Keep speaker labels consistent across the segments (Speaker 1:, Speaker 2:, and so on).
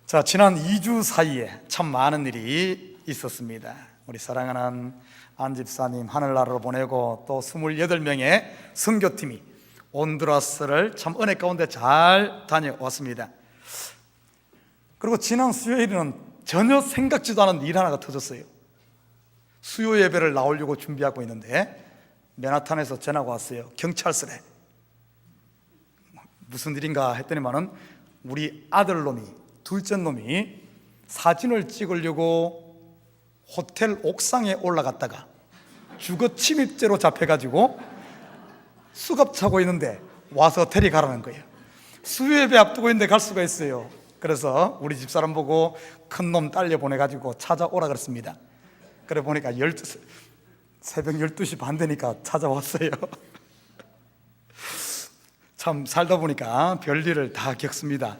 Speaker 1: 자, 지난 2주 사이에 참 많은 일이 있었습니다. 우리 사랑하는 안 집사님 하늘나라로 보내고 또 28명의 선교팀이 온두라스를 참 은혜 가운데 잘 다녀왔습니다. 그리고 지난 수요일에는 전혀 생각지도 않은 일 하나가 터졌어요. 수요 예배를 나오려고 준비하고 있는데 맨하탄에서 전화가 왔어요. 경찰서래. 무슨 일인가 했더니만은 우리 아들놈이, 둘째 놈이 사진을 찍으려고 호텔 옥상에 올라갔다가 주거 침입죄로 잡혀가지고 수갑 차고 있는데 와서 데려가라는 거예요. 수요 예배 앞두고 있는데 갈 수가 있어요. 그래서 우리 집사람 보고 큰 놈 딸려 보내가지고 찾아오라 그랬습니다. 그래 보니까 새벽 12시 반 되니까 찾아왔어요. 참 살다 보니까 별일을 다 겪습니다.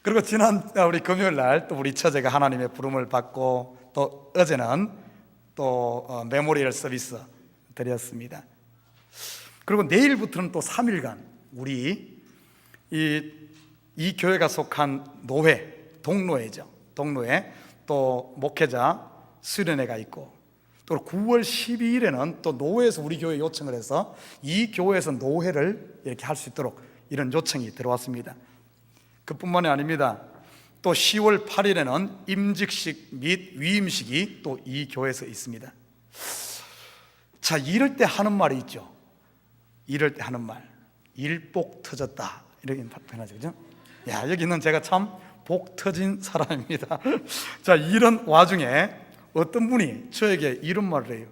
Speaker 1: 그리고 지난 우리 금요일 날 또 우리 처제가 하나님의 부름을 받고 또 어제는 또 메모리얼 서비스 드렸습니다. 그리고 내일부터는 또 3일간 우리 이 교회가 속한 노회, 동노회죠. 동노회 또 목회자 수련회가 있고 또 9월 12일에는 또 노회에서 우리 교회 요청을 해서 이 교회에서 노회를 이렇게 할 수 있도록 이런 요청이 들어왔습니다. 그뿐만이 아닙니다. 또 10월 8일에는 임직식 및 위임식이 또 이 교회에서 있습니다. 자, 이럴 때 하는 말이 있죠. 이럴 때 하는 말, 일복 터졌다 이렇게 표현하죠, 그죠? 야, 여기는 제가 참 복 터진 사람입니다. 자, 이런 와중에 어떤 분이 저에게 이런 말을 해요.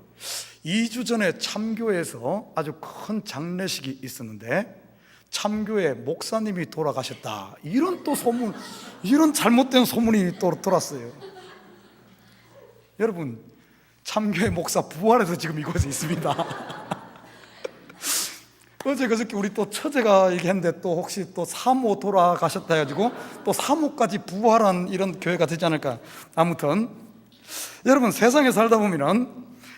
Speaker 1: 2주 전에 참교회에서 아주 큰 장례식이 있었는데 참교회 목사님이 돌아가셨다. 이런 또 소문, 이런 잘못된 소문이 또 돌았어요. 여러분, 참교회 목사 부활해서 지금 이곳에 있습니다. 어제 그저께 우리 또 처제가 얘기했는데 또 혹시 또 사모 돌아가셨다 해가지고 또 사모까지 부활한 이런 교회가 되지 않을까. 아무튼 여러분, 세상에 살다 보면은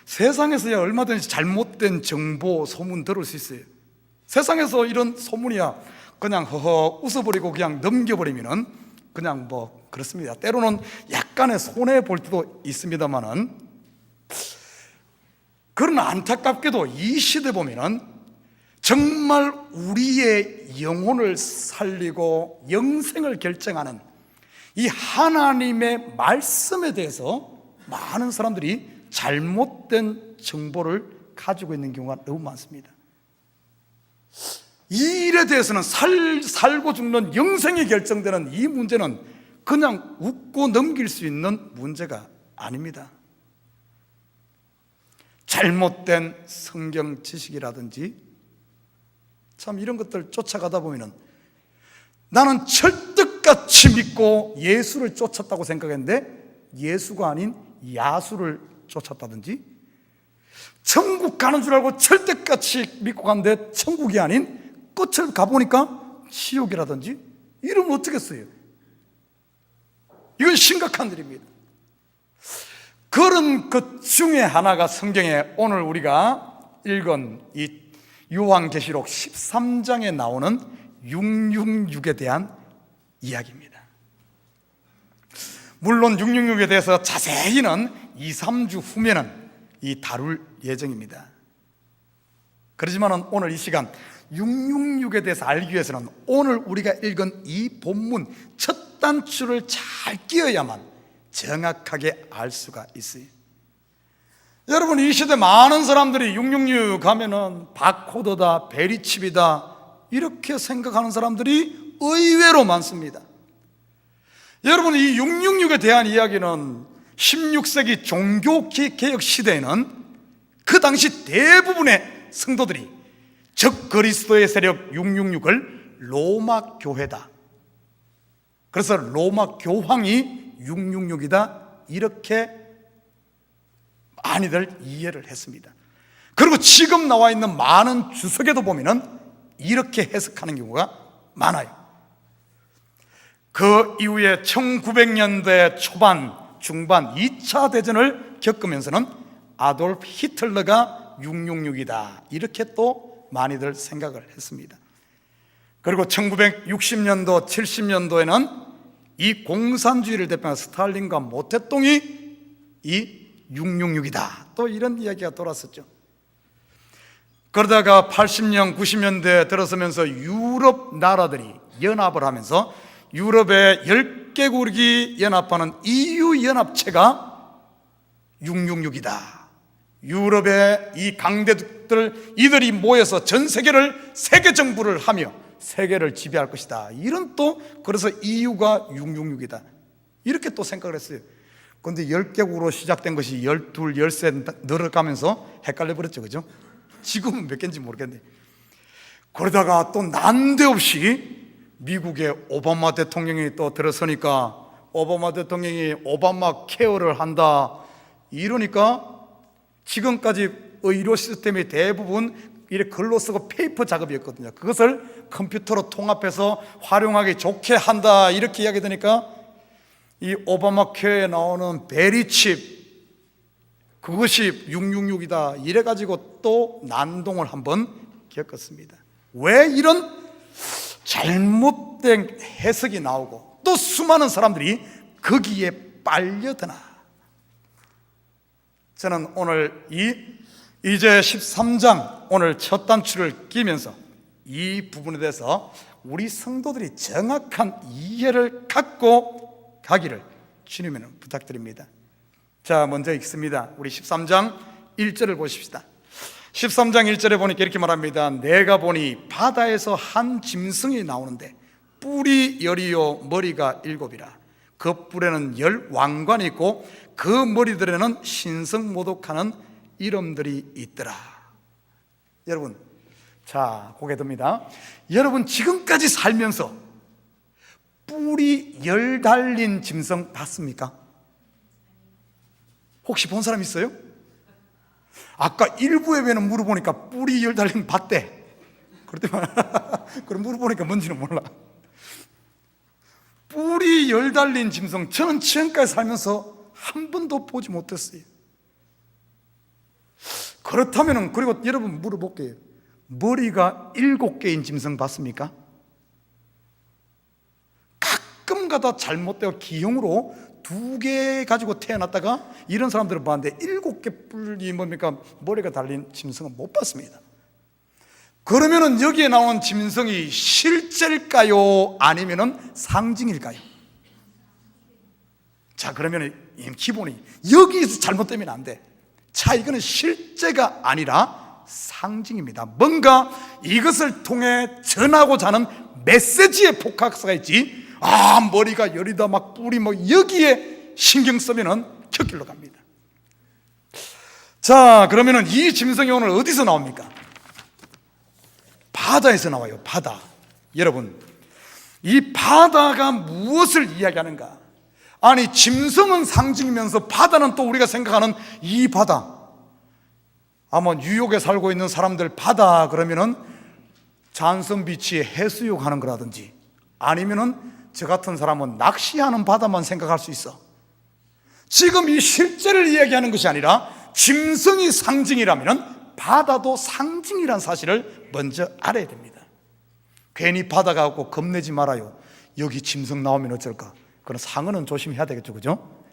Speaker 1: 세상에서야 얼마든지 잘못된 정보, 소문 들을 수 있어요. 세상에서 이런 소문이야 그냥 허허 웃어버리고 그냥 넘겨버리면은 그냥 뭐 그렇습니다. 때로는 약간의 손해 볼 때도 있습니다만은, 그러나 안타깝게도 이 시대 보면은 정말 우리의 영혼을 살리고 영생을 결정하는 이 하나님의 말씀에 대해서 많은 사람들이 잘못된 정보를 가지고 있는 경우가 너무 많습니다. 이 일에 대해서는 살고 죽는 영생이 결정되는 이 문제는 그냥 웃고 넘길 수 있는 문제가 아닙니다. 잘못된 성경 지식이라든지 참 이런 것들 쫓아가다 보면은 나는 철떡같이 믿고 예수를 쫓았다고 생각했는데 예수가 아닌 야수를 쫓았다든지, 천국 가는 줄 알고 철떡같이 믿고 갔는데 천국이 아닌 끝을 가보니까 지옥이라든지, 이러면 어쩌겠어요? 이건 심각한 일입니다. 그런 것 중에 하나가 성경에 오늘 우리가 읽은 이 요한계시록 13장에 나오는 666에 대한 이야기입니다. 물론 666에 대해서 자세히는 2, 3주 후면은 다룰 예정입니다. 그렇지만 오늘 이 시간 666에 대해서 알기 위해서는 오늘 우리가 읽은 이 본문 첫 단추를 잘 끼어야만 정확하게 알 수가 있어요. 여러분, 이 시대 많은 사람들이 666 하면은 바코드다, 베리칩이다 이렇게 생각하는 사람들이 의외로 많습니다. 여러분, 이 666에 대한 이야기는 16세기 종교개혁 시대에는 그 당시 대부분의 성도들이 적 그리스도의 세력 666을 로마 교회다, 그래서 로마 교황이 666이다 이렇게 많이들 이해를 했습니다. 그리고 지금 나와 있는 많은 주석에도 보면은 이렇게 해석하는 경우가 많아요. 그 이후에 1900년대 초반, 중반 2차 대전을 겪으면서는 아돌프 히틀러가 666이다 이렇게 또 많이들 생각을 했습니다. 그리고 1960년도, 70년도에는 이 공산주의를 대표하는 스탈린과 모태똥이 이 666이다, 또 이런 이야기가 돌았었죠. 그러다가 80년, 90년대 들어서면서 유럽 나라들이 연합을 하면서 유럽의 10개국이 연합하는 EU 연합체가 666이다. 유럽의 이 강대국들, 이들이 모여서 전 세계를 세계 정부를 하며 세계를 지배할 것이다. 이런, 또 그래서 EU가 666이다, 이렇게 또 생각을 했어요. 그런데 10개국으로 시작된 것이 12, 13 늘어가면서 헷갈려 버렸죠, 그죠? 지금은 몇 개인지 모르겠네. 그러다가 또 난데없이 미국의 오바마 대통령이 또 들어서니까 오바마 대통령이 오바마 케어를 한다, 이러니까 지금까지 의료 시스템이 대부분 이렇게 글로 쓰고 페이퍼 작업이었거든요. 그것을 컴퓨터로 통합해서 활용하기 좋게 한다, 이렇게 이야기 되니까 이 오바마 케어에 나오는 베리칩, 그것이 666이다, 이래가지고 또 난동을 한번 겪었습니다. 왜 이런 잘못된 해석이 나오고 또 수많은 사람들이 거기에 빨려드나. 저는 오늘 이제 13장 오늘 첫 단추를 끼면서 이 부분에 대해서 우리 성도들이 정확한 이해를 갖고 가기를 주님께 부탁드립니다. 자, 먼저 읽습니다. 우리 13장 1절을 보십시다. 13장 1절에 보니까 이렇게 말합니다. 내가 보니 바다에서 한 짐승이 나오는데 뿔이 10이요 머리가 7이라. 그 뿔에는 10 왕관이 있고 그 머리들에는 신성모독하는 이름들이 있더라. 여러분, 자, 고개 듭니다. 여러분, 지금까지 살면서 뿔이 10 달린 짐승 봤습니까? 혹시 본 사람 있어요? 아까 일부에 왜는 물어보니까 뿔이 10 달린 봤대. 그랬더니 그럼 물어보니까 뭔지는 몰라. 뿔이 10 달린 짐승, 저는 지금까지 살면서 한 번도 보지 못했어요. 그렇다면, 그리고 여러분 물어볼게요. 머리가 7개인 짐승 봤습니까? 가끔가다 잘못되어 기형으로 2개 가지고 태어났다가 이런 사람들을 봤는데 7개 뿔이 뭡니까? 머리가 달린 짐승은 못 봤습니다. 그러면은 여기에 나오는 짐승이 실제일까요? 아니면은 상징일까요? 자, 그러면 기본이 여기서 잘못되면 안 돼. 자, 이거는 실제가 아니라 상징입니다. 뭔가 이것을 통해 전하고자 하는 메시지의 포커스가 있지, 아, 머리가 열이다, 막 뿔이 뭐 여기에 신경 쓰면은 곁길로 갑니다. 자, 그러면은 이 짐승이 오늘 어디서 나옵니까? 바다에서 나와요. 바다. 여러분, 이 바다가 무엇을 이야기하는가? 아니, 짐승은 상징이면서 바다는 또 우리가 생각하는 이 바다, 아마 뉴욕에 살고 있는 사람들 바다 그러면은 잔섬 비치에 해수욕 하는 거라든지, 아니면은 저 같은 사람은 낚시하는 바다만 생각할 수 있어. 지금 이 실제를 이야기하는 것이 아니라 짐승이 상징이라면 바다도 상징이라는 사실을 먼저 알아야 됩니다. 괜히 바다 가고 겁내지 말아요. 여기 짐승 나오면 어쩔까? 그런 상어는 조심해야 되겠죠, 그죠?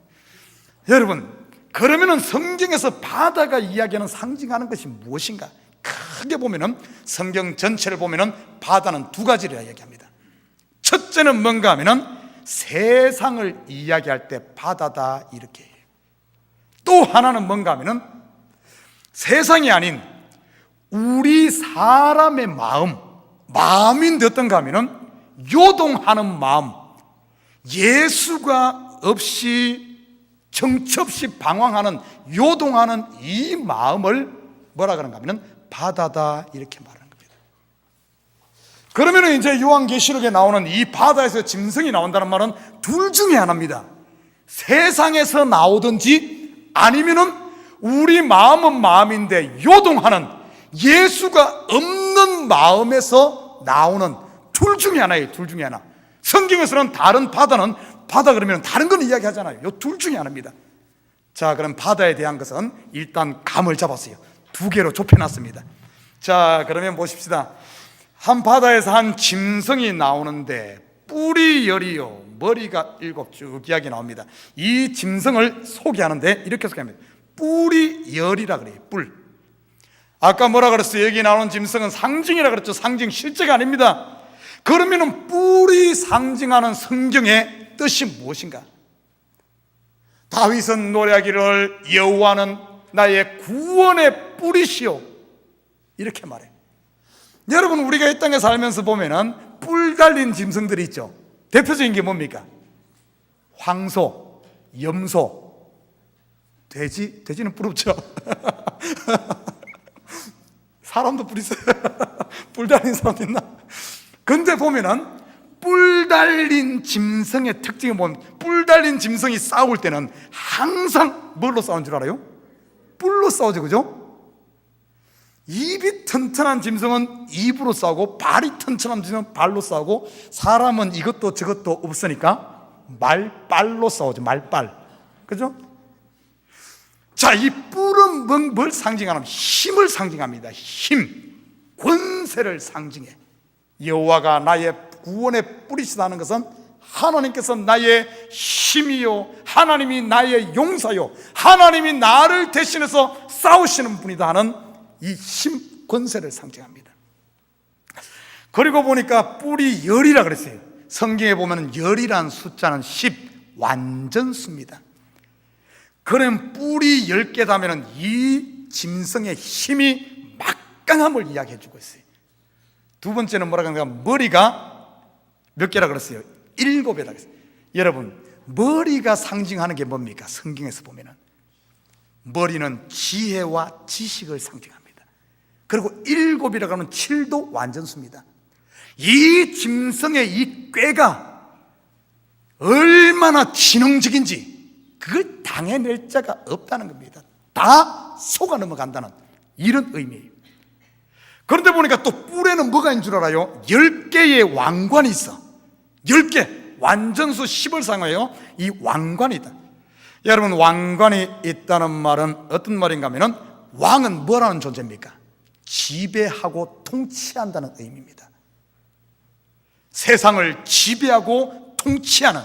Speaker 1: 여러분, 그러면은 성경에서 바다가 이야기하는 상징하는 것이 무엇인가? 크게 보면은 성경 전체를 보면은 바다는 2가지를 이야기합니다. 첫째는 뭔가 하면은 세상을 이야기할 때 바다다, 이렇게 해요. 또 하나는 뭔가 하면은 세상이 아닌 우리 사람의 마음인데 어떤가 하면은 요동하는 마음, 예수가 없이 정처 없이 방황하는, 요동하는 이 마음을 뭐라 그런가 하면은 바다다, 이렇게 말하는 겁니다. 그러면 이제 요한계시록에 나오는 이 바다에서 짐승이 나온다는 말은 둘 중에 하나입니다. 세상에서 나오든지 아니면은 우리 마음은 마음인데 요동하는 예수가 없는 마음에서 나오는 둘 중에 하나예요. 둘 중에 하나. 성경에서는 다른 바다는 바다 그러면 다른 건 이야기하잖아요. 이 둘 중에 하나입니다. 자, 그럼 바다에 대한 것은 일단 감을 잡았어요. 2개로 좁혀놨습니다. 자, 그러면 보십시다. 한 바다에서 한 짐승이 나오는데 뿔이 10이요 머리가 7 쭉 이야기 나옵니다. 이 짐승을 소개하는데 이렇게 소개합니다. 뿔이 열이라 그래요. 뿔. 아까 뭐라 그랬어요? 여기 나오는 짐승은 상징이라 그랬죠. 상징, 실제가 아닙니다. 그러면 뿔이 상징하는 성경의 뜻이 무엇인가? 다윗은 노래하기를 여호와는 나의 구원의 뿔이시오, 이렇게 말해요. 여러분, 우리가 이 땅에 살면서 보면은 뿔 달린 짐승들이 있죠. 대표적인 게 뭡니까? 황소, 염소, 돼지. 돼지는 뿔 없죠. 사람도 뿔 있어요. 뿔 달린 사람도 있나? 근데 보면은 뿔 달린 짐승의 특징이 뭐냐면, 뿔 달린 짐승이 싸울 때는 항상 뭘로 싸우는 줄 알아요? 뿔로 싸우죠, 그죠? 입이 튼튼한 짐승은 입으로 싸우고, 발이 튼튼한 짐승은 발로 싸우고, 사람은 이것도 저것도 없으니까 말빨로 싸우죠. 말빨, 그죠? 자, 이 뿔은 뭘 상징하냐면 힘을 상징합니다. 힘, 권세를 상징해. 여호와가 나의 구원의 뿔이시다는 것은 하나님께서 나의 힘이요, 하나님이 나의 용사요, 하나님이 나를 대신해서 싸우시는 분이다 하는 이 힘, 권세를 상징합니다. 그리고 보니까 뿔이 열이라 그랬어요. 성경에 보면 열이라는 숫자는 10, 완전수입니다. 그럼 뿔이 10개 다면 이 짐승의 힘이 막강함을 이야기해 주고 있어요. 두 번째는 뭐라고 하냐면 머리가 몇 개라 그랬어요? 7이라 그랬어요. 여러분, 머리가 상징하는 게 뭡니까? 성경에서 보면은 머리는 지혜와 지식을 상징합니다. 그리고 7이라고 하면 7도 완전수입니다. 이 짐승의 이 꾀가 얼마나 지능적인지 그걸 당해낼 자가 없다는 겁니다. 다 속아 넘어간다는 이런 의미예요. 그런데 보니까 또 뿔에는 뭐가 있는 줄 알아요? 10개의 왕관이 있어. 10개, 완전수 10을 상하여 이 왕관이 있다. 여러분, 왕관이 있다는 말은 어떤 말인가 하면, 왕은 뭐라는 존재입니까? 지배하고 통치한다는 의미입니다. 세상을 지배하고 통치하는.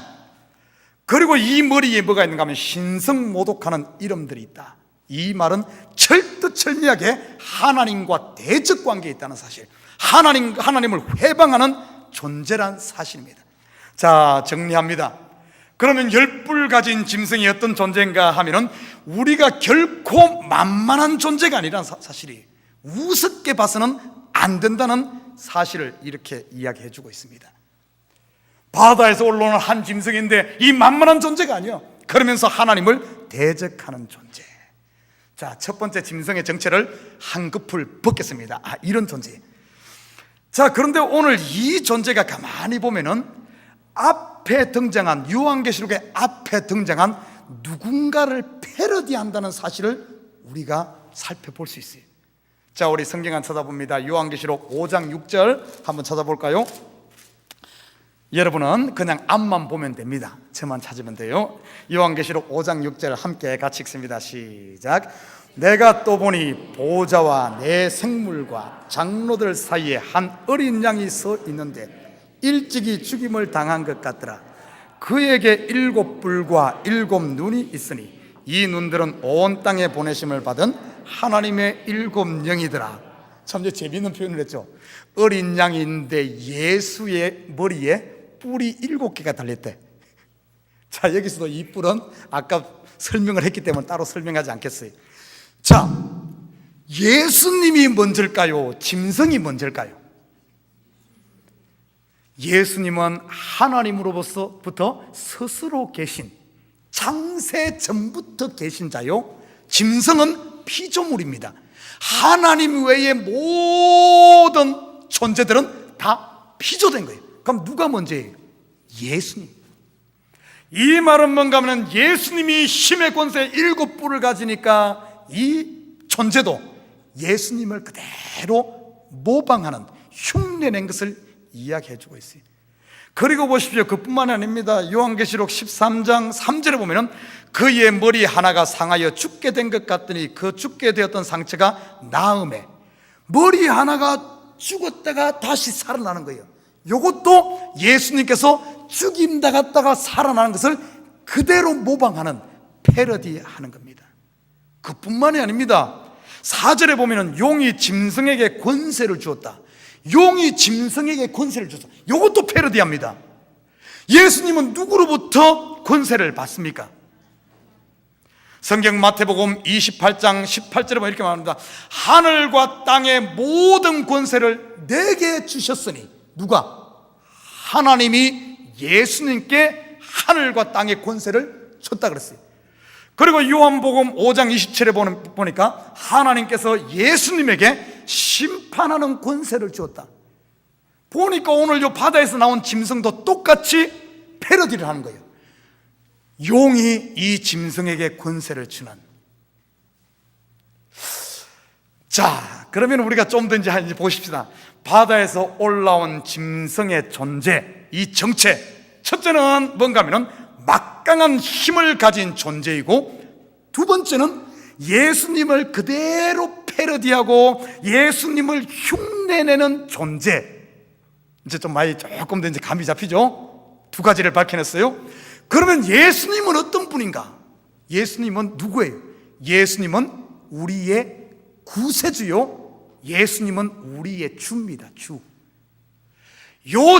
Speaker 1: 그리고 이 머리에 뭐가 있는가 하면 신성모독하는 이름들이 있다. 이 말은 철두철미하게 하나님과 대적 관계에 있다는 사실, 하나님을 회방하는 존재란 사실입니다. 자, 정리합니다. 그러면 10뿔 가진 짐승이 어떤 존재인가 하면은 우리가 결코 만만한 존재가 아니라는 사실이, 우습게 봐서는 안 된다는 사실을 이렇게 이야기해 주고 있습니다. 바다에서 올라오는 한 짐승인데 이 만만한 존재가 아니에요. 그러면서 하나님을 대적하는 존재. 자, 첫 번째 짐승의 정체를 한꺼풀 벗겠습니다. 이런 존재. 자, 그런데 오늘 이 존재가 가만히 보면은 앞에 등장한, 요한계시록의 앞에 등장한 누군가를 패러디한다는 사실을 우리가 살펴볼 수 있어요. 자, 우리 성경 한 찾아봅니다. 요한계시록 5장 6절 한번 찾아볼까요? 여러분은 그냥 앞만 보면 됩니다. 저만 찾으면 돼요. 요한계시록 5장 6절 함께 같이 읽습니다. 시작. 내가 또 보니 보좌와 내 생물과 장로들 사이에 한 어린 양이 서 있는데 일찍이 죽임을 당한 것 같더라. 그에게 7뿔과 7눈이 있으니 이 눈들은 온 땅에 보내심을 받은 하나님의 7영이더라. 참 재미있는 표현을 했죠. 어린 양인데 예수의 머리에 뿔이 7개가 달렸대. 자, 여기서도 이 뿔은 아까 설명을 했기 때문에 따로 설명하지 않겠어요. 자, 예수님이 먼저일까요? 짐승이 먼저일까요? 예수님은 하나님으로부터 스스로 계신, 창세 전부터 계신 자요, 짐승은 피조물입니다. 하나님 외의 모든 존재들은 다 피조된 거예요. 그럼 누가 먼저예요? 예수님. 이 말은 뭔가 하면 예수님이 힘의 권세 7뿔을 가지니까 이 존재도 예수님을 그대로 모방하는, 흉내낸 것을 이야기해 주고 있어요. 그리고 보십시오. 그뿐만 아닙니다. 요한계시록 13장 3절에 보면은 그의 머리 하나가 상하여 죽게 된 것 같더니 그 죽게 되었던 상처가 나음에, 머리 하나가 죽었다가 다시 살아나는 거예요. 이것도 예수님께서 죽임당했다가 살아나는 것을 그대로 모방하는, 패러디하는 겁니다. 그뿐만이 아닙니다. 4절에 보면 용이 짐승에게 권세를 주었다. 용이 짐승에게 권세를 줬다. 이것도 패러디합니다. 예수님은 누구로부터 권세를 받습니까? 성경 마태복음 28장 18절에 보면 이렇게 말합니다. 하늘과 땅의 모든 권세를 내게 주셨으니, 누가? 하나님이 예수님께 하늘과 땅의 권세를 줬다 그랬어요. 그리고 요한복음 5장 27절에 보니까 하나님께서 예수님에게 심판하는 권세를 주었다. 보니까 오늘 요 바다에서 나온 짐승도 똑같이 패러디를 하는 거예요. 용이 이 짐승에게 권세를 주는. 자, 그러면 우리가 좀 더 이제 보십시다. 바다에서 올라온 짐승의 존재, 이 정체. 첫째는 뭔가 하면은 막강한 힘을 가진 존재이고, 두 번째는 예수님을 그대로 패러디하고 예수님을 흉내내는 존재. 이제 좀 많이 조금 더 이제 감이 잡히죠? 두 가지를 밝혀냈어요. 그러면 예수님은 어떤 분인가? 예수님은 누구예요? 예수님은 우리의 구세주요, 예수님은 우리의 주입니다. 주.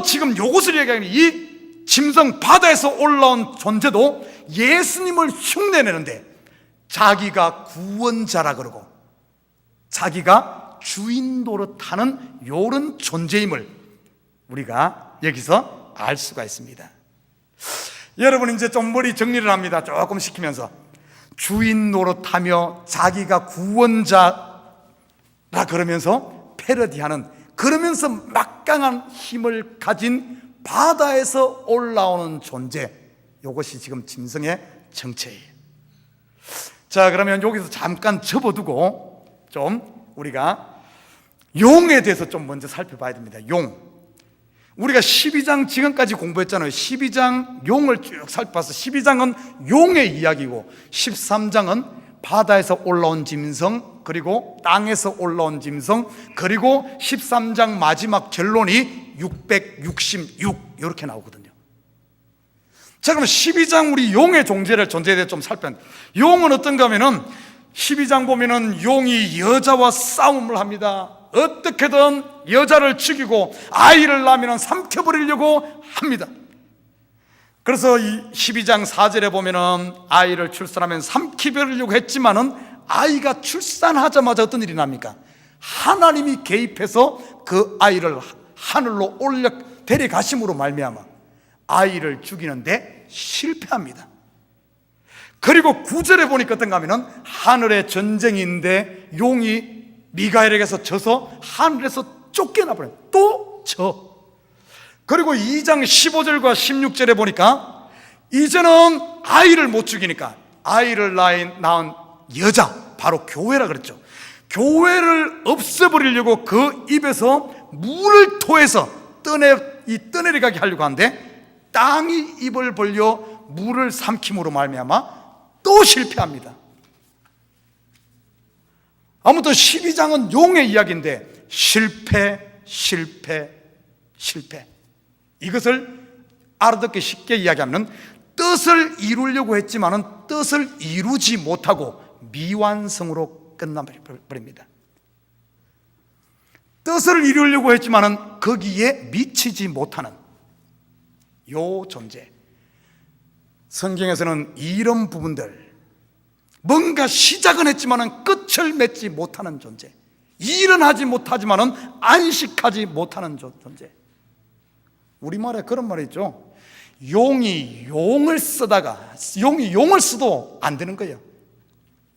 Speaker 1: 지금 요것을 얘기하는 이 짐승, 바다에서 올라온 존재도 예수님을 흉내내는데 자기가 구원자라 그러고 자기가 주인 노릇하는 요런 존재임을 우리가 여기서 알 수가 있습니다. 여러분, 이제 좀 머리 정리를 합니다. 조금 시키면서 주인 노릇하며 자기가 구원자라 그러면서 패러디하는, 그러면서 막강한 힘을 가진 바다에서 올라오는 존재, 이것이 지금 짐승의 정체예요. 자, 그러면 여기서 잠깐 접어두고 좀 우리가 용에 대해서 좀 먼저 살펴봐야 됩니다. 용. 우리가 12장 지금까지 공부했잖아요. 12장 용을 쭉 살펴봐서 12장은 용의 이야기고 13장은 바다에서 올라온 짐승, 그리고 땅에서 올라온 짐승, 그리고 13장 마지막 결론이 666 이렇게 나오거든요. 자, 그럼 12장 우리 용의 존재에 대해 좀 살펴봅니다. 용은 어떤가 하면은 12장 보면은 용이 여자와 싸움을 합니다. 어떻게든 여자를 죽이고 아이를 낳으면 삼켜버리려고 합니다. 그래서 이 12장 4절에 보면은 아이를 출산하면 삼키버리려고 했지만은 아이가 출산하자마자 어떤 일이 납니까? 하나님이 개입해서 그 아이를 하늘로 데려가심으로 말미암아 아이를 죽이는데 실패합니다. 그리고 9절에 보니까 어떤가 하면은 하늘의 전쟁인데 용이 미가엘에게서 져서 하늘에서 쫓겨나버려요. 또 져. 그리고 2장 15절과 16절에 보니까 이제는 아이를 못 죽이니까 아이를 낳은 여자, 바로 교회라 그랬죠. 교회를 없애버리려고 그 입에서 물을 토해서 떠내려가게 하려고 하는데 땅이 입을 벌려 물을 삼킴으로 말미암아 또 실패합니다. 아무튼 12장은 용의 이야기인데 실패. 이것을 알아듣기 쉽게 이야기하면 뜻을 이루려고 했지만은 뜻을 이루지 못하고 미완성으로 끝나버립니다. 뜻을 이루려고 했지만은 거기에 미치지 못하는 요 존재. 성경에서는 이런 부분들, 뭔가 시작은 했지만은 끝을 맺지 못하는 존재, 일은 하지 못하지만은 안식하지 못하는 존재. 우리말에 그런 말이 있죠. 용이 용을 써도 안 되는 거예요.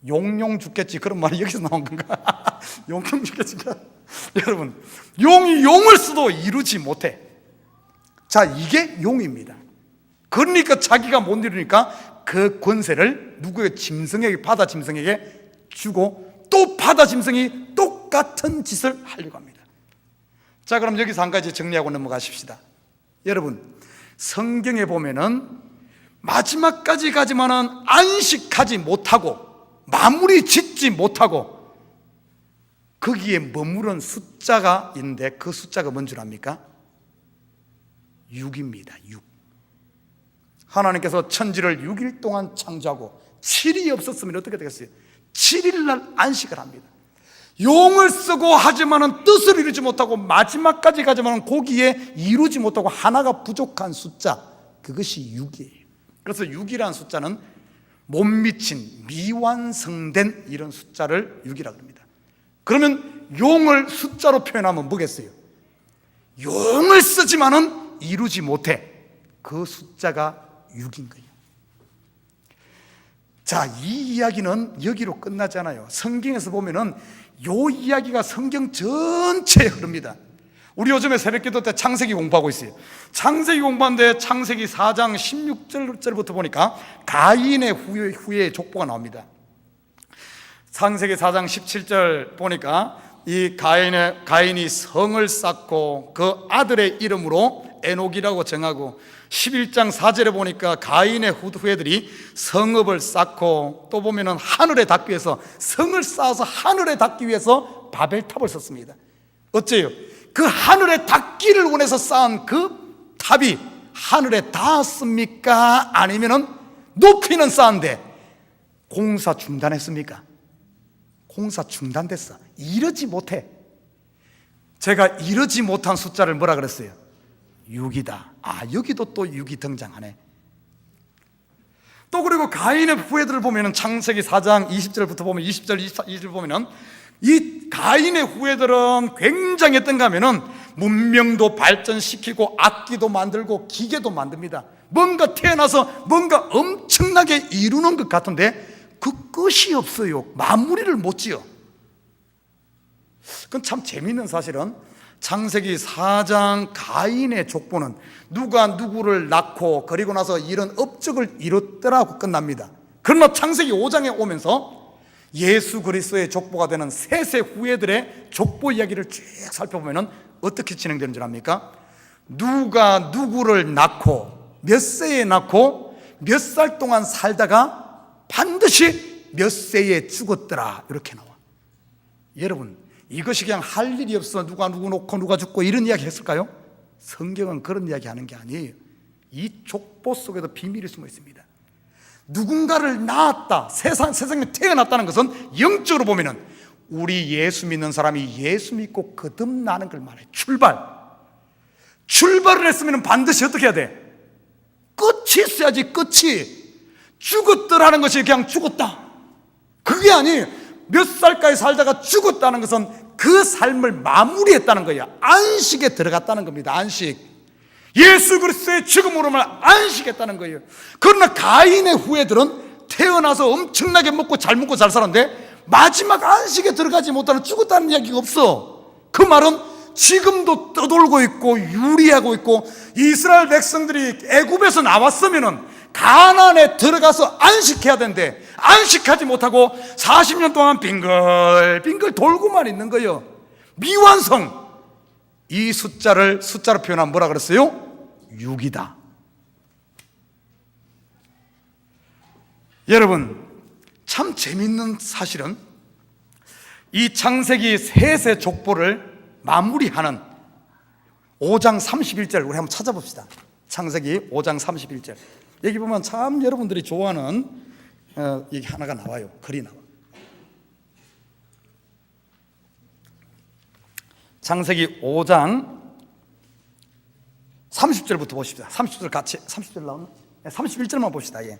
Speaker 1: 용용 죽겠지, 그런 말이 여기서 나온 건가? 용용 죽겠지. 여러분, 용이 용을 써도 이루지 못해. 자, 이게 용입니다. 그러니까 자기가 못 이루니까 그 권세를 누구의 짐승에게, 바다 짐승에게 주고 또 바다 짐승이 똑같은 짓을 하려고 합니다. 자, 그럼 여기서 한 가지 정리하고 넘어가십시다. 여러분, 성경에 보면은 마지막까지 가지만은 안식하지 못하고 마무리 짓지 못하고 거기에 머무른 숫자가 있는데 그 숫자가 뭔 줄 압니까? 6입니다. 6. 하나님께서 천지를 6일 동안 창조하고 7일이 없었으면 어떻게 되겠어요? 7일 날 안식을 합니다. 용을 쓰고 하지만은 뜻을 이루지 못하고 마지막까지 가지만은 거기에 이루지 못하고 하나가 부족한 숫자, 그것이 6이에요. 그래서 6이라는 숫자는 못 미친 미완성된 이런 숫자를 6이라고 합니다. 그러면 용을 숫자로 표현하면 뭐겠어요? 용을 쓰지만은 이루지 못해. 그 숫자가 6인 거예요. 자, 이 이야기는 여기로 끝나지 않아요. 성경에서 보면은 이 이야기가 성경 전체에 흐릅니다. 우리 요즘에 새벽기도 때 창세기 공부하고 있어요. 창세기 공부하는데 창세기 4장 16절부터 보니까 가인의 후에 족보가 나옵니다. 창세기 4장 17절 보니까 이 가인이 성을 쌓고 그 아들의 이름으로 에녹이라고 정하고, 11장 4절에 보니까 가인의 후예들이 성읍을 쌓고, 또 보면은 하늘에 닿기 위해서 성을 쌓아서 하늘에 닿기 위해서 바벨탑을 썼습니다. 어째요? 그 하늘에 닿기를 원해서 쌓은 그 탑이 하늘에 닿았습니까? 아니면은 높이는 쌓은데 공사 중단했습니까? 공사 중단됐어. 이르지 못해. 제가 이르지 못한 숫자를 뭐라 그랬어요? 6이다. 아, 여기도 또 6이 등장하네. 또 그리고 가인의 후예들을 보면은 창세기 4장 20절부터 보면 20절, 22절 보면은 이 가인의 후예들은 굉장했던가 하면은 문명도 발전시키고 악기도 만들고 기계도 만듭니다. 뭔가 태어나서 뭔가 엄청나게 이루는 것 같은데 그 끝이 없어요. 마무리를 못 지어. 그건 참 재미있는 사실은 창세기 4장 가인의 족보는 누가 누구를 낳고 그리고 나서 이런 업적을 이뤘더라고 끝납니다. 그러나 창세기 5장에 오면서 예수 그리스도의 족보가 되는 셋의 후예들의 족보 이야기를 쭉 살펴보면 어떻게 진행되는 줄 압니까? 누가 누구를 낳고 몇 세에 낳고 몇 살 동안 살다가 반드시 몇 세에 죽었더라, 이렇게 나와. 여러분, 이것이 그냥 할 일이 없어 누가 누구 놓고 누가 죽고 이런 이야기 했을까요? 성경은 그런 이야기 하는 게 아니에요. 이 족보 속에도 비밀이 숨어 있습니다. 누군가를 낳았다, 세상에 태어났다는 것은 영적으로 보면은 우리 예수 믿는 사람이 예수 믿고 거듭나는 걸 말해. 출발을 했으면 반드시 어떻게 해야 돼? 끝이 있어야지. 끝이. 죽었더라는 것이 그냥 죽었다, 그게 아니에요. 몇 살까지 살다가 죽었다는 것은 그 삶을 마무리했다는 거예요. 안식에 들어갔다는 겁니다. 안식. 예수 그리스도의 죽음으로 안식했다는 거예요. 그러나 가인의 후예들은 태어나서 엄청나게 먹고 잘 살았는데 마지막 안식에 들어가지 못하는, 죽었다는 이야기가 없어. 그 말은 지금도 떠돌고 있고 유리하고 있고, 이스라엘 백성들이 애굽에서 나왔으면은 가나안에 들어가서 안식해야 되는데 안식하지 못하고 40년 동안 빙글빙글 돌고만 있는 거예요. 미완성. 이 숫자로 표현하면 뭐라 그랬어요? 6이다. 여러분, 참 재밌는 사실은 이 창세기 셋의 족보를 마무리하는 5장 31절 우리 한번 찾아봅시다. 창세기 5장 31절. 여기 보면 참 여러분들이 좋아하는 이게 하나가 나와요. 글이 나와. 창세기 5장 30절부터 보십시다. 30절 같이, 30절 나오나? 31절만 봅시다. 예.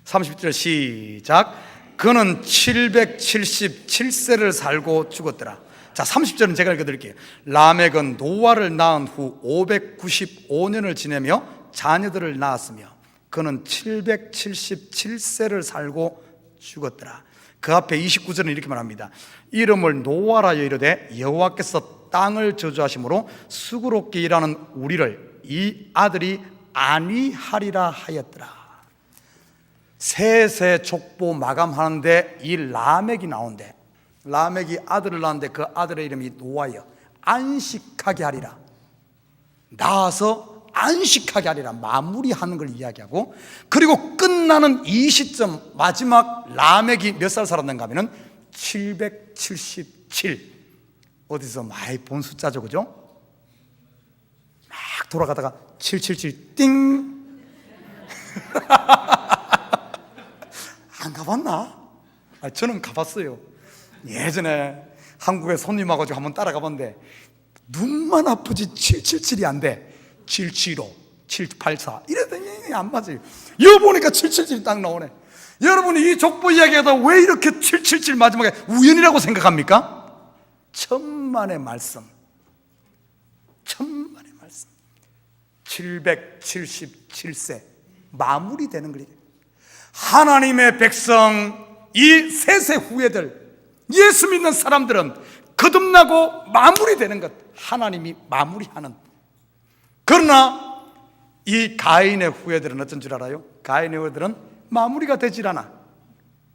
Speaker 1: 30절 시작. 그는 777세를 살고 죽었더라. 자, 30절은 제가 읽어드릴게요. 라멕은 노아를 낳은 후 595년을 지내며 자녀들을 낳았으며 그는 777세를 살고 죽었더라. 그 앞에 29절은 이렇게 말합니다. 이름을 노아라 하여 이르되 여호와께서 땅을 저주하심으로 수고롭게 일하는 우리를 이 아들이 안위하리라 하였더라. 셋의 족보 마감하는데 이 라멕이 나온대. 라멕이 아들을 낳았는데 그 아들의 이름이 노아여. 안식하게 하리라. 낳아서 안식하게 하리라. 마무리하는 걸 이야기하고, 그리고 끝나는 이 시점, 마지막 라멕이 몇 살 살았는가 하면은 777. 어디서 많이 본 숫자죠, 그죠? 막 돌아가다가 777 띵. 안 가봤나? 저는 가봤어요. 예전에 한국에 손님 와가지고 한번 따라가 봤는데 눈만 아프지 777이 안 돼. 775, 784 이랬더니 안 맞아요. 이거 보니까 777이 딱 나오네. 여러분이 이 족보 이야기하다 왜 이렇게 777 마지막에 우연이라고 생각합니까? 천만의 말씀, 천만의 말씀. 777세 마무리되는 거예요. 하나님의 백성, 이 세세 후예들, 예수 믿는 사람들은 거듭나고 마무리되는 것, 하나님이 마무리하는. 그러나 이 가인의 후예들은 어떤 줄 알아요? 가인의 후예들은 마무리가 되질 않아.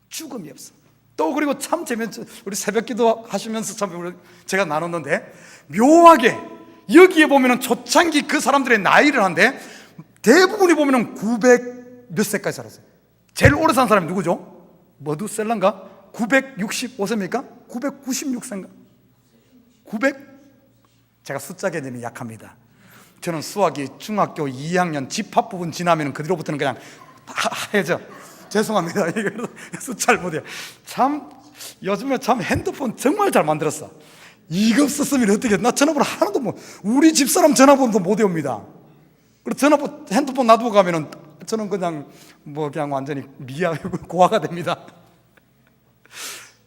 Speaker 1: 죽음이 없어. 또 그리고 참 재밌죠. 우리 새벽기도 하시면서 참 제가 나눴는데 묘하게 여기에 보면은 초창기 그 사람들의 나이를 한데 대부분이 보면은 900 몇 세까지 살았어요. 제일 오래 산 사람이 누구죠? 머두셀라인가? 965세입니까? 996세인가? 900? 제가 숫자 개념이 약합니다. 저는 수학이 중학교 2학년 집합 부분 지나면 그 뒤로부터는 그냥 하얘져. 죄송합니다. 이거 숫자를 못해요. 참 요즘에 참 핸드폰 정말 잘 만들었어. 이거 없었으면 어떻게? 나 전화번호 하나도 못. 우리 집사람 전화번호도 못 외웁니다. 그리고 전화번호 핸드폰 놔두고 가면은 저는 그냥 그냥 완전히 고아가 됩니다.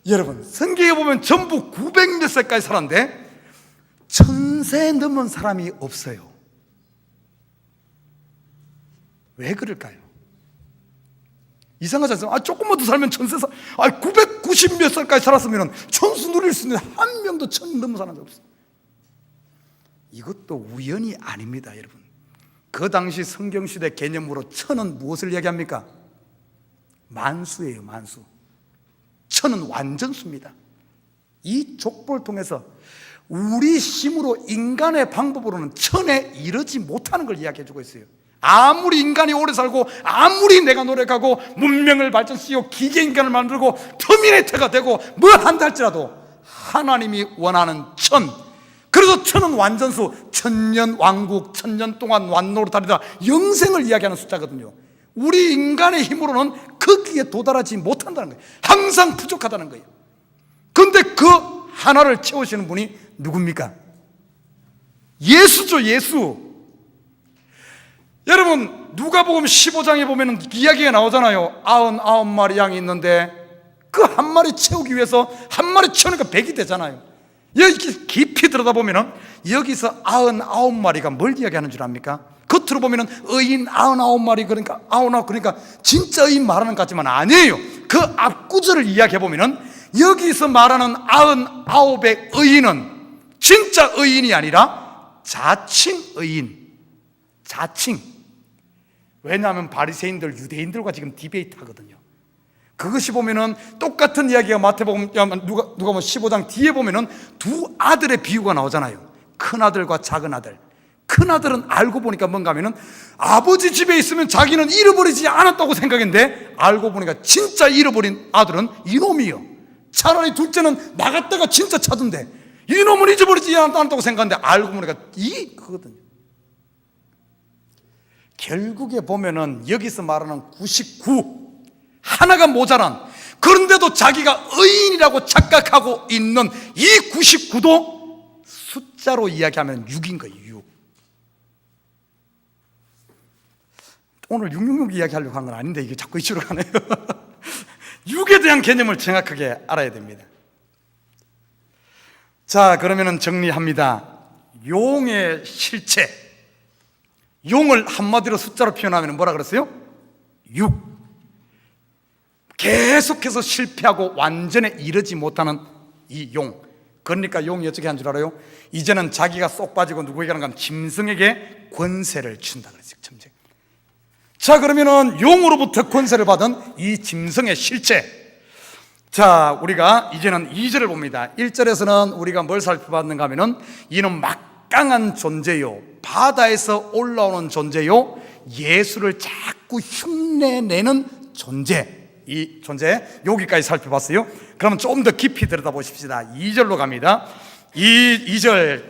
Speaker 1: 여러분 성경에 보면 전부 900 몇 세까지 살았는데 1000세 넘은 사람이 없어요. 왜 그럴까요? 이상하지 않습니까? 조금만 더 살면 1000세 990 몇 살까지 살았으면 천수 누릴 수 있는 한 명도 1000 넘은 사람이 없어요. 이것도 우연이 아닙니다, 여러분. 그 당시 성경시대 개념으로 천은 무엇을 얘기합니까? 만수예요, 만수. 천은 완전수입니다. 이 족보를 통해서 우리 힘으로 인간의 방법으로는 천에 이르지 못하는 걸 이야기해주고 있어요. 아무리 인간이 오래 살고 아무리 내가 노력하고 문명을 발전시키고 기계인간을 만들고 터미네이터가 되고 뭐 한다 할지라도 하나님이 원하는 천, 그래서 천은 완전수, 천년 왕국, 천년 동안 완노릇하리라, 영생을 이야기하는 숫자거든요. 우리 인간의 힘으로는 거기에 도달하지 못한다는 거예요. 항상 부족하다는 거예요. 그런데 그 하나를 채우시는 분이 누굽니까? 예수죠, 예수. 여러분 누가복음 15장에 보면 이야기가 나오잖아요. 99마리 양이 있는데 그 한 마리 채우기 위해서 한 마리 채우니까 100이 되잖아요. 여기 깊이 들여다보면 여기서 99마리가 뭘 이야기하는 줄 압니까? 겉으로 보면 의인 99마리, 그러니까 99, 그러니까 진짜 의인 말하는 것 같지만 아니에요. 그 앞구절을 이야기해보면 여기서 말하는 99의 의인은 진짜 의인이 아니라 자칭 의인, 자칭. 왜냐하면 바리새인들, 유대인들과 지금 디베이트 하거든요. 그것이 보면은 똑같은 이야기가 마태복음, 누가복음 15장 뒤에 보면은 두 아들의 비유가 나오잖아요. 큰 아들과 작은 아들. 큰 아들은 알고 보니까 뭔가 하면은 아버지 집에 있으면 자기는 잃어버리지 않았다고 생각했는데 알고 보니까 진짜 잃어버린 아들은 이놈이요. 차라리 둘째는 나갔다가 진짜 찾은데 이놈은 잊어버리지 않았다고 생각했는데 알고 보니까 그거거든요. 결국에 보면은 여기서 말하는 99, 하나가 모자란, 그런데도 자기가 의인이라고 착각하고 있는 이 99도 숫자로 이야기하면 6인 거예요. 6. 오늘 666 이야기하려고 한 건 아닌데 이게 자꾸 이쪽으로 가네요. 6에 대한 개념을 정확하게 알아야 됩니다. 자, 그러면 정리합니다. 용의 실체, 용을 한마디로 숫자로 표현하면 뭐라 그랬어요? 6. 계속해서 실패하고 완전에 이르지 못하는 이 용. 그러니까 용이 어떻게 한 줄 알아요? 이제는 자기가 쏙 빠지고 누구에게 하는 건 짐승에게 권세를 준다 그랬어요. 자, 그러면은 용으로부터 권세를 받은 이 짐승의 실체. 자, 우리가 이제는 2절을 봅니다. 1절에서는 우리가 뭘 살펴봤는가 하면은 이는 막강한 존재요, 바다에서 올라오는 존재요, 예수를 자꾸 흉내내는 존재. 이 존재 여기까지 살펴봤어요. 그러면 좀 더 깊이 들여다보십시다. 2절로 갑니다. 2절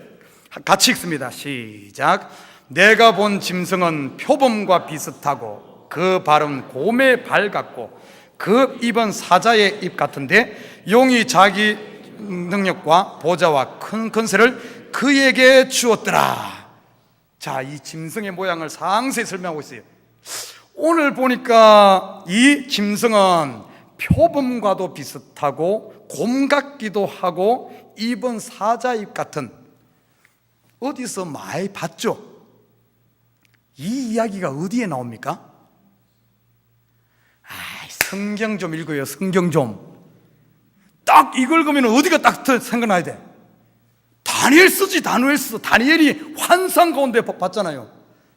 Speaker 1: 같이 읽습니다. 시작. 내가 본 짐승은 표범과 비슷하고 그 발은 곰의 발 같고 그 입은 사자의 입 같은데 용이 자기 능력과 보좌와 큰 권세를 그에게 주었더라. 자, 이 짐승의 모양을 상세히 설명하고 있어요. 오늘 보니까 이 짐승은 표범과도 비슷하고 곰 같기도 하고 입은 사자 입 같은, 어디서 많이 봤죠? 이 이야기가 어디에 나옵니까? 성경 좀 읽어요. 성경 좀. 딱 이걸 보면 어디가 딱 생각나야 돼? 다니엘서지. 다니엘이 환상 가운데 봤잖아요.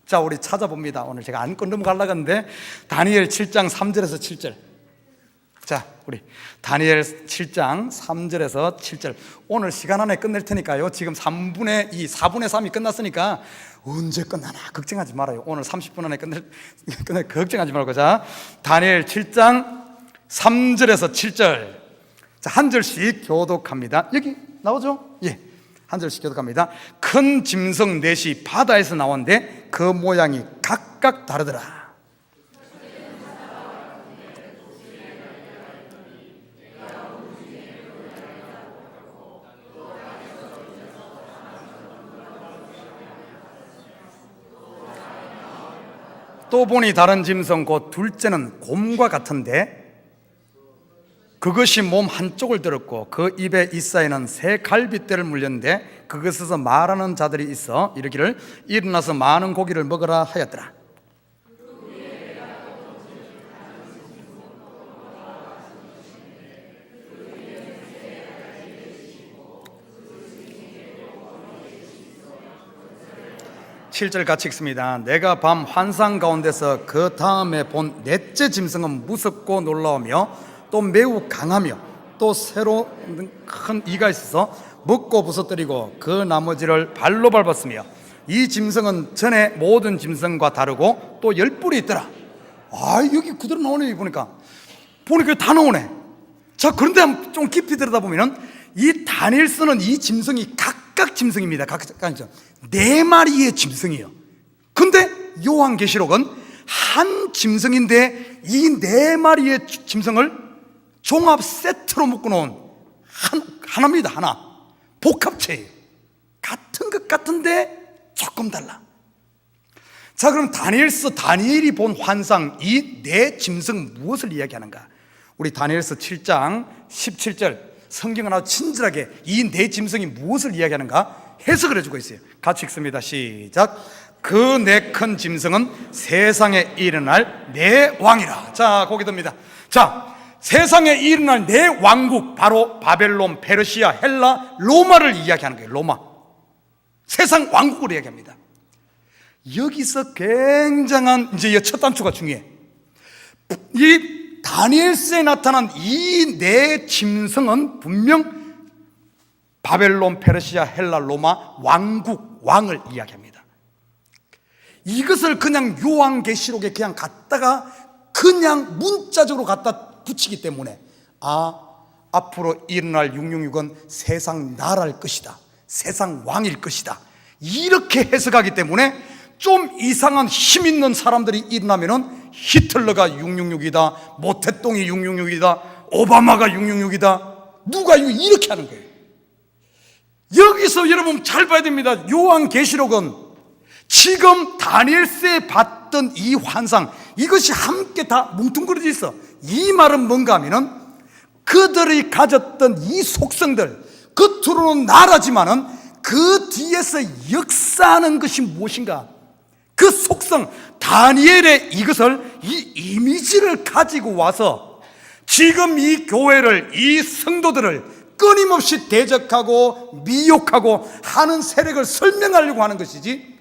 Speaker 1: 자, 우리 찾아봅니다. 오늘 제가 안 넘어가려고 하는데 다니엘 7장 3절에서 7절. 자, 우리 다니엘 7장 3절에서 7절. 오늘 시간 안에 끝낼 테니까요. 지금 4분의 3이 끝났으니까 언제 끝나나 걱정하지 말아요. 오늘 30분 안에 끝낼 걱정하지 말고. 자, 다니엘 7장 3절에서 7절. 자, 한 절씩 교독합니다. 여기 나오죠? 예, 한 절씩 교독합니다. 큰 짐승 넷이 바다에서 나온데 그 모양이 각각 다르더라. 또 보니 다른 짐승 곧 둘째는 곰과 같은데 그것이 몸 한쪽을 들었고 그 입에 이사에는 새 갈빗대를 물렸는데 그것에서 말하는 자들이 있어 이르기를 일어나서 많은 고기를 먹으라 하였더라. 칠 절 같이 읽습니다. 내가 밤 환상 가운데서 그 다음에 본 넷째 짐승은 무섭고 놀라우며 또 매우 강하며 또 새로 큰 이가 있어서 먹고 부서뜨리고 그 나머지를 발로 밟았으며 이 짐승은 전에 모든 짐승과 다르고 또 10뿔이 있더라. 여기 그대로 나오네. 보니까 다 나오네. 자, 그런데 좀 깊이 들여다보면 이 다니엘서는 이 짐승이 각각 짐승입니다. 각각 네 마리의 짐승이에요. 근데 요한계시록은 한 짐승인데 이 네 마리의 짐승을 종합 세트로 묶어놓은 하나입니다. 하나. 복합체예요. 같은 것 같은데 조금 달라. 자, 그럼 다니엘이 본 환상, 이 네 짐승 무엇을 이야기하는가? 우리 다니엘서 7장 17절 성경은 아주 친절하게 이 네 짐승이 무엇을 이야기하는가 해석을 해주고 있어요. 같이 읽습니다. 시작. 그 네 큰 짐승은 세상에 일어날 네 왕이라. 자, 거기 듭니다. 자, 세상에 일어날 네 왕국, 바로 바벨론, 페르시아, 헬라, 로마를 이야기하는 거예요. 로마. 세상 왕국을 이야기합니다. 여기서 굉장한 이제 첫 단추가 중요해. 이 다니엘서에 나타난 이 네 짐승은 분명 바벨론, 페르시아, 헬라, 로마 왕국, 왕을 이야기합니다. 이것을 그냥 요한계시록에 그냥 갖다가 그냥 문자적으로 갖다 붙이기 때문에 앞으로 일어날 666은 세상 나라일 것이다, 세상 왕일 것이다, 이렇게 해석하기 때문에 좀 이상한 힘 있는 사람들이 일어나면은 히틀러가 666이다, 모태똥이 666이다, 오바마가 666이다, 누가 이렇게 하는 거예요. 여기서 여러분 잘 봐야 됩니다. 요한계시록은 지금 다니엘서에 봤던 이 환상, 이것이 함께 다 뭉뚱그려져 있어. 이 말은 뭔가 하면은 그들이 가졌던 이 속성들, 겉으로는 나라지만은 그 뒤에서 역사하는 것이 무엇인가, 그 속성, 다니엘의 이것을, 이 이미지를 가지고 와서 지금 이 교회를, 이 성도들을 끊임없이 대적하고 미혹하고 하는 세력을 설명하려고 하는 것이지,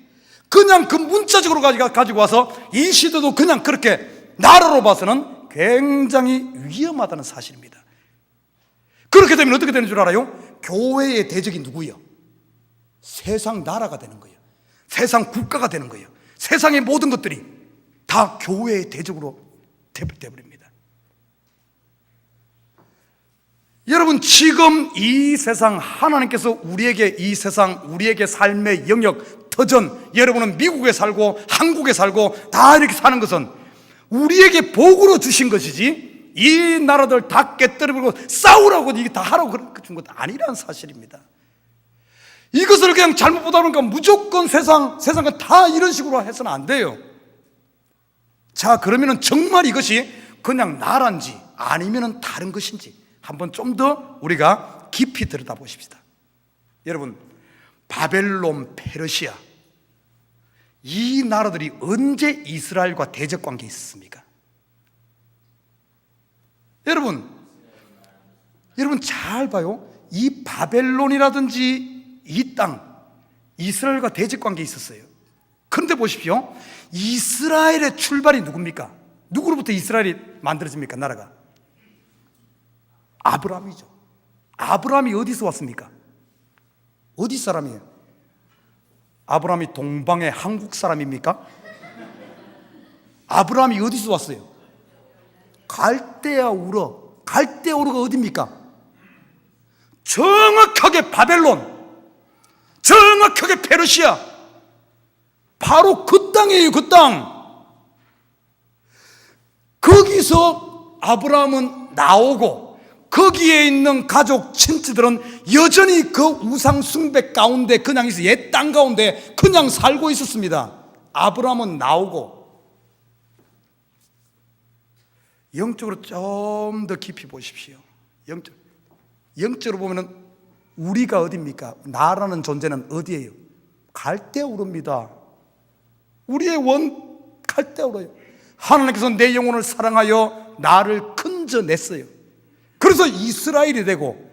Speaker 1: 그냥 그 문자적으로 가지고 와서 이 시대도 그냥 그렇게 나라로 봐서는 굉장히 위험하다는 사실입니다. 그렇게 되면 어떻게 되는 줄 알아요? 교회의 대적이 누구예요? 세상 나라가 되는 거예요. 세상 국가가 되는 거예요. 세상의 모든 것들이 다 교회의 대적으로 되어버립니다. 여러분, 지금 이 세상, 하나님께서 우리에게 이 세상, 우리에게 삶의 영역, 터전, 여러분은 미국에 살고 한국에 살고 다 이렇게 사는 것은 우리에게 복으로 주신 것이지 이 나라들 다 깨뜨리고 싸우라고 이게 다 하라고 그렇게 준 것도 아니라는 사실입니다. 이것을 그냥 잘못 보다 보니까 무조건 세상은 다 이런 식으로 해서는 안 돼요. 자, 그러면은 정말 이것이 그냥 나라인지 아니면은 다른 것인지 한번 좀 더 우리가 깊이 들여다보십시다. 여러분, 바벨론, 페르시아 이 나라들이 언제 이스라엘과 대적 관계에 있었습니까? 여러분 잘 봐요. 이 바벨론이라든지 이 땅 이스라엘과 대적 관계에 있었어요. 그런데 보십시오. 이스라엘의 출발이 누굽니까? 누구로부터 이스라엘이 만들어집니까? 나라가 아브라함이죠. 아브라함이 어디서 왔습니까? 어디 사람이에요? 아브라함이 동방의 한국 사람입니까? 아브라함이 어디서 왔어요? 갈대아 우르. 갈대아 우르가 어디입니까? 정확하게 바벨론, 정확하게 페르시아, 바로 그 땅이에요. 그 땅. 거기서 아브라함은 나오고 거기에 있는 가족 친지들은 여전히 그 우상 숭배 가운데 그냥 있어, 옛 땅 가운데 그냥 살고 있었습니다. 아브라함은 나오고. 영적으로 좀 더 깊이 보십시오. 영적으로 보면은 우리가 어디입니까? 나라는 존재는 어디예요? 갈대아 우르입니다. 우리의 원 갈대아 우르예요. 하나님께서 내 영혼을 사랑하여 나를 건져냈어요. 그래서 이스라엘이 되고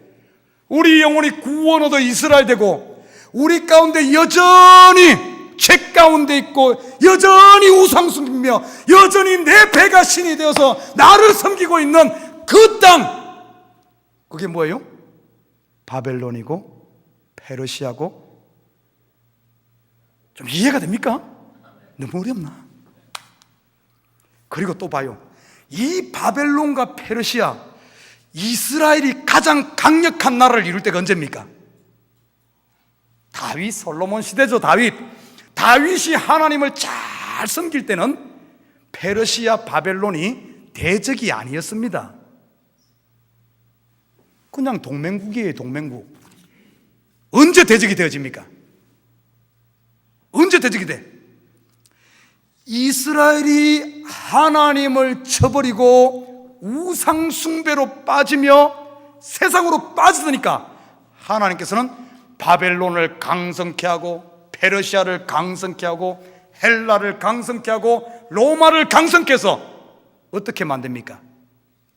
Speaker 1: 우리 영혼이 구원 얻어 이스라엘 되고 우리 가운데 여전히 죄 가운데 있고 여전히 우상 숨기며 여전히 내 배가 신이 되어서 나를 섬기고 있는 그 땅, 그게 뭐예요? 바벨론이고 페르시아고. 좀 이해가 됩니까? 너무 어렵나? 그리고 또 봐요. 이 바벨론과 페르시아, 이스라엘이 가장 강력한 나라를 이룰 때가 언제입니까? 다윗, 솔로몬 시대죠. 다윗이 하나님을 잘 섬길 때는 페르시아, 바벨론이 대적이 아니었습니다. 그냥 동맹국이에요. 동맹국. 언제 대적이 되어집니까? 언제 대적이 돼? 이스라엘이 하나님을 쳐버리고 우상 숭배로 빠지며 세상으로 빠지니까 하나님께서는 바벨론을 강성케 하고 페르시아를 강성케 하고 헬라를 강성케 하고 로마를 강성케 해서 어떻게 만듭니까?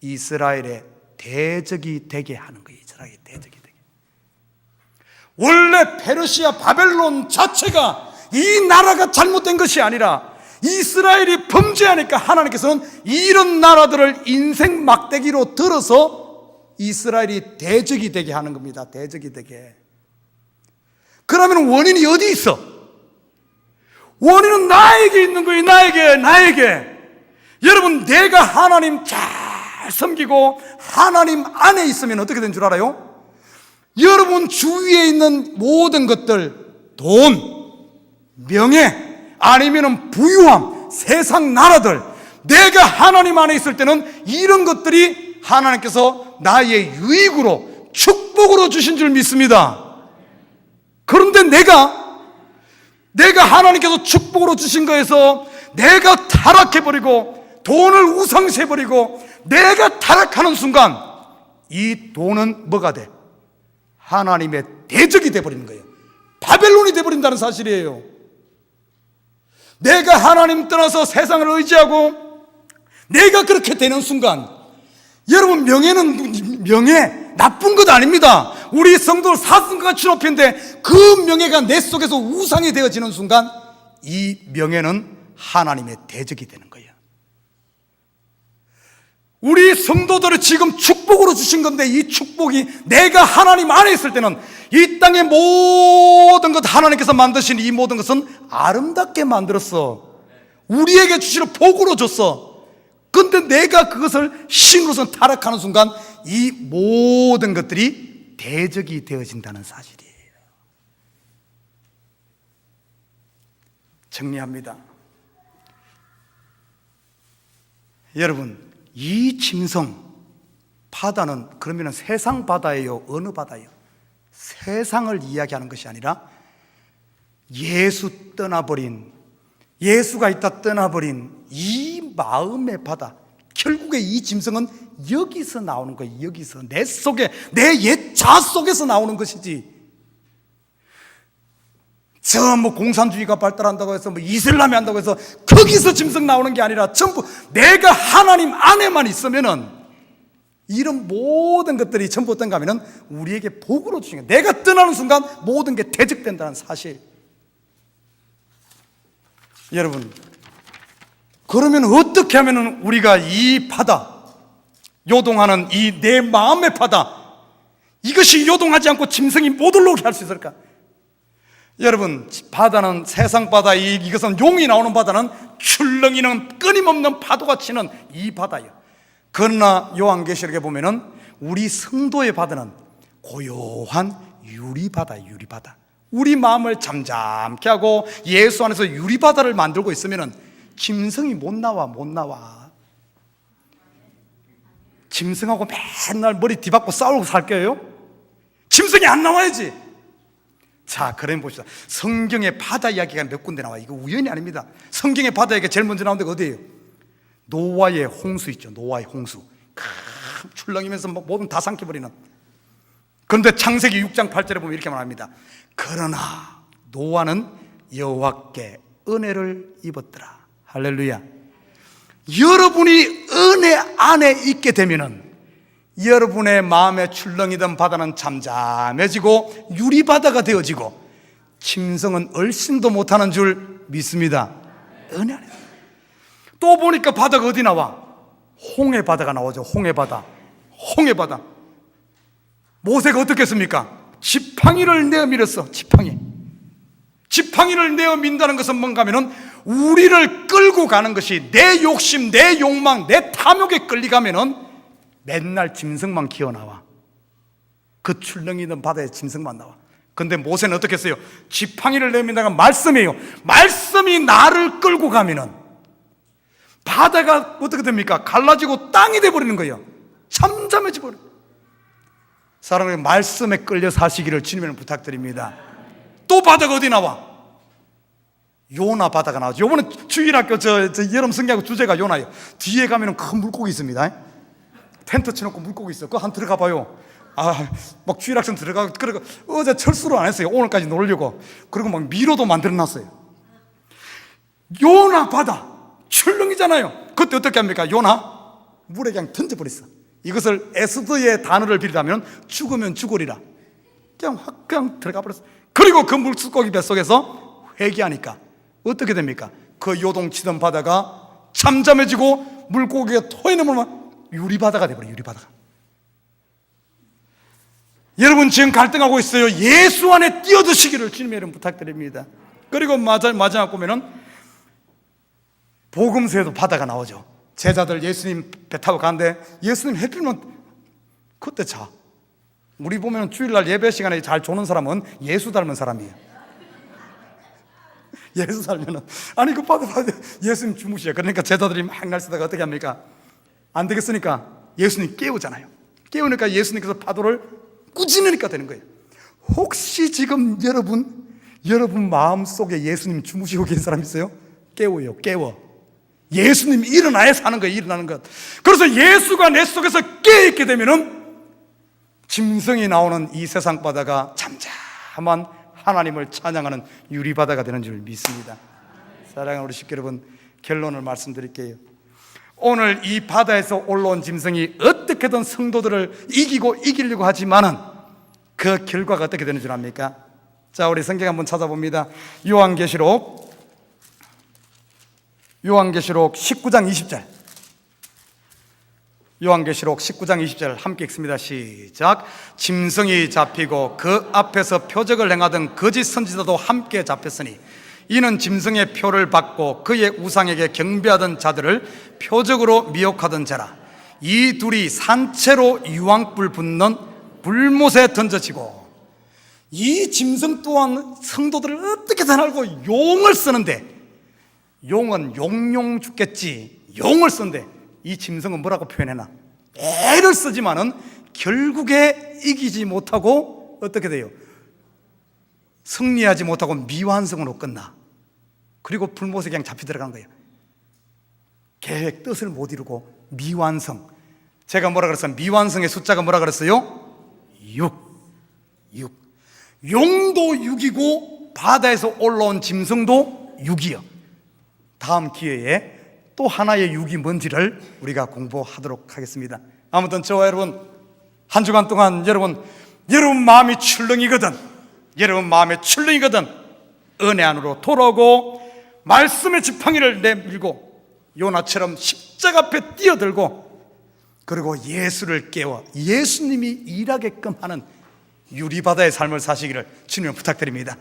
Speaker 1: 이스라엘의 대적이 되게 하는 거예요. 이스라엘의 대적이 되게. 원래 페르시아, 바벨론 자체가 이 나라가 잘못된 것이 아니라 이스라엘이 범죄하니까 하나님께서는 이런 나라들을 인생 막대기로 들어서 이스라엘이 대적이 되게 하는 겁니다. 대적이 되게. 그러면 원인이 어디 있어? 원인은 나에게 있는 거예요. 나에게. 여러분, 내가 하나님 잘 섬기고 하나님 안에 있으면 어떻게 된 줄 알아요? 여러분 주위에 있는 모든 것들, 돈, 명예, 아니면 부유함, 세상 나라들, 내가 하나님 안에 있을 때는 이런 것들이 하나님께서 나의 유익으로, 축복으로 주신 줄 믿습니다. 그런데 내가 하나님께서 축복으로 주신 거에서 내가 타락해버리고 돈을 우상시해버리고 내가 타락하는 순간 이 돈은 뭐가 돼? 하나님의 대적이 돼버리는 거예요. 바벨론이 돼버린다는 사실이에요. 내가 하나님 떠나서 세상을 의지하고 내가 그렇게 되는 순간, 여러분, 명예 나쁜 것 아닙니다. 우리 성도를 사슴같이 높이는데 그 명예가 내 속에서 우상이 되어지는 순간 이 명예는 하나님의 대적이 되는 거예요. 우리 성도들을 지금 축복으로 주신 건데 이 축복이 내가 하나님 안에 있을 때는 이 땅의 모든 것, 하나님께서 만드신 이 모든 것은 아름답게 만들었어. 우리에게 주시는 복으로 줬어. 그런데 내가 그것을 신으로서 타락하는 순간 이 모든 것들이 대적이 되어진다는 사실이에요. 정리합니다. 여러분, 이 짐승 바다는 그러면 세상 바다예요? 어느 바다예요? 세상을 이야기하는 것이 아니라 예수 떠나버린, 예수가 있다 떠나버린 이 마음의 바다. 결국에 이 짐승은 여기서 나오는 거예요. 여기서 내 속에, 내 옛 자아 속에서 나오는 것이지, 저 뭐 공산주의가 발달한다고 해서 뭐 이슬람이 한다고 해서 거기서 짐승 나오는 게 아니라 전부 내가 하나님 안에만 있으면은 이런 모든 것들이 전부 어떤가 하면은 우리에게 복으로 주신 거예요. 내가 떠나는 순간 모든 게 대적된다는 사실. 여러분, 그러면 어떻게 하면은 우리가 이 바다, 요동하는 이 내 마음의 바다, 이것이 요동하지 않고 짐승이 못 올라오게 할 수 있을까? 여러분, 바다는 세상 바다, 이것은 용이 나오는 바다는 출렁이는 끊임없는 파도가 치는 이 바다예요. 그러나 요한계시록에 보면은 우리 성도의 바다는 고요한 유리바다, 유리바다. 우리 마음을 잠잠케 하고 예수 안에서 유리바다를 만들고 있으면은 짐승이 못 나와. 짐승하고 맨날 머리 뒤바꿔 싸우고 살 거예요? 짐승이 안 나와야지. 자, 그럼 봅시다. 성경에 바다 이야기가 몇 군데 나와요. 이거 우연이 아닙니다. 성경에 바다 이야기가 제일 먼저 나온 데가 어디예요? 노아의 홍수 있죠. 노아의 홍수. 출렁이면서 모든 다 삼켜버리는. 그런데 창세기 6장 8절에 보면 이렇게 말합니다. 그러나 노아는 여호와께 은혜를 입었더라. 할렐루야. 여러분이 은혜 안에 있게 되면은 여러분의 마음에 출렁이던 바다는 잠잠해지고 유리바다가 되어지고 짐승은 얼씬도 못하는 줄 믿습니다. 은혜 안에. 또 보니까 바다가 어디 나와? 홍해바다가 나오죠. 홍해바다. 모세가 어떻게 했습니까? 지팡이를 내어 밀었어. 지팡이를 내어 민다는 것은 뭔가 하면은 우리를 끌고 가는 것이, 내 욕심, 내 욕망, 내 탐욕에 끌려가면은 맨날 짐승만 기어나와. 그 출렁이던 바다에 짐승만 나와. 근데 모세는 어떻게 했어요? 지팡이를 내민다가 말씀이에요. 말씀이 나를 끌고 가면은 바다가 어떻게 됩니까? 갈라지고 땅이 돼버리는 거예요. 잠잠해져 버려. 사랑하는 말씀에 끌려 사시기를 주님을 부탁드립니다. 또 바다가 어디 나와? 요나 바다가 나오죠. 요번에 주일학교 저 여름 성경하고 주제가 요나예요. 뒤에 가면은 큰 물고기 있습니다. 텐트 쳐놓고 물고기 있어. 그거 한 들어가 봐요. 막 주일학생 들어가고, 그리고 어제 철수를 안 했어요. 오늘까지 놀려고. 그리고 막 미로도 만들어 놨어요. 요나 바다 출렁이잖아요. 그때 어떻게 합니까? 요나 물에 그냥 던져버렸어. 이것을 에스더의 단어를 빌리자면 죽으면 죽으리라. 그냥 들어가 버렸어. 그리고 그 물고기 뱃속에서 회개하니까 어떻게 됩니까? 그 요동치던 바다가 잠잠해지고 물고기가 토해내면 유리바다가 돼버려요. 유리바다가. 여러분, 지금 갈등하고 있어요. 예수 안에 뛰어드시기를 주님의 이름 부탁드립니다. 그리고 마지막 보면은 복음서에도 바다가 나오죠. 제자들 예수님 배 타고 가는데 예수님 해필면 그때 자. 우리 보면 주일날 예배 시간에 잘 조는 사람은 예수 닮은 사람이에요. 예수 살면은, 아니 그 바다 예수님 주무시죠. 그러니까 제자들이 막 날쓰다가 어떻게 합니까? 안 되겠으니까 예수님 깨우잖아요. 깨우니까 예수님께서 파도를 꾸짖으니까 되는 거예요. 혹시 지금 여러분 마음속에 예수님 주무시고 계신 사람 있어요? 깨워요. 깨워. 예수님이 일어나야 사는 거예요. 일어나는 것. 그래서 예수가 내 속에서 깨있게 되면은 짐승이 나오는 이 세상 바다가 잠잠한 하나님을 찬양하는 유리바다가 되는 줄 믿습니다. 사랑하는 우리 식구 여러분, 결론을 말씀드릴게요. 오늘 이 바다에서 올라온 짐승이 어떻게든 성도들을 이기려고 하지만은 그 결과가 어떻게 되는 줄 압니까? 자, 우리 성경 한번 찾아봅니다. 요한계시록 19장 20절. 요한계시록 19장 20절 함께 읽습니다. 시작. 짐승이 잡히고 그 앞에서 표적을 행하던 거짓 선지자도 함께 잡혔으니 이는 짐승의 표를 받고 그의 우상에게 경배하던 자들을 표적으로 미혹하던 자라. 이 둘이 산채로 유황불 붙는 불못에 던져지고, 이 짐승 또한 성도들을 어떻게든 알고 용을 쓰는데, 용은 용용 죽겠지, 용을 쓰는데 이 짐승은 뭐라고 표현해나? 애를 쓰지만은 결국에 이기지 못하고 어떻게 돼요? 승리하지 못하고 미완성으로 끝나. 그리고 불못에 그냥 잡혀 들어간 거예요. 계획 뜻을 못 이루고 미완성. 제가 뭐라 그랬어요? 미완성의 숫자가 뭐라 그랬어요? 6. 용도 6이고 바다에서 올라온 짐승도 6이요. 다음 기회에 또 하나의 6이 뭔지를 우리가 공부하도록 하겠습니다. 아무튼 저와 여러분 한 주간 동안 여러분 마음이 출렁이거든, 은혜 안으로 돌아오고 말씀의 지팡이를 내밀고 요나처럼 십자가 앞에 뛰어들고, 그리고 예수를 깨워 예수님이 일하게끔 하는 유리바다의 삶을 사시기를 주님 부탁드립니다.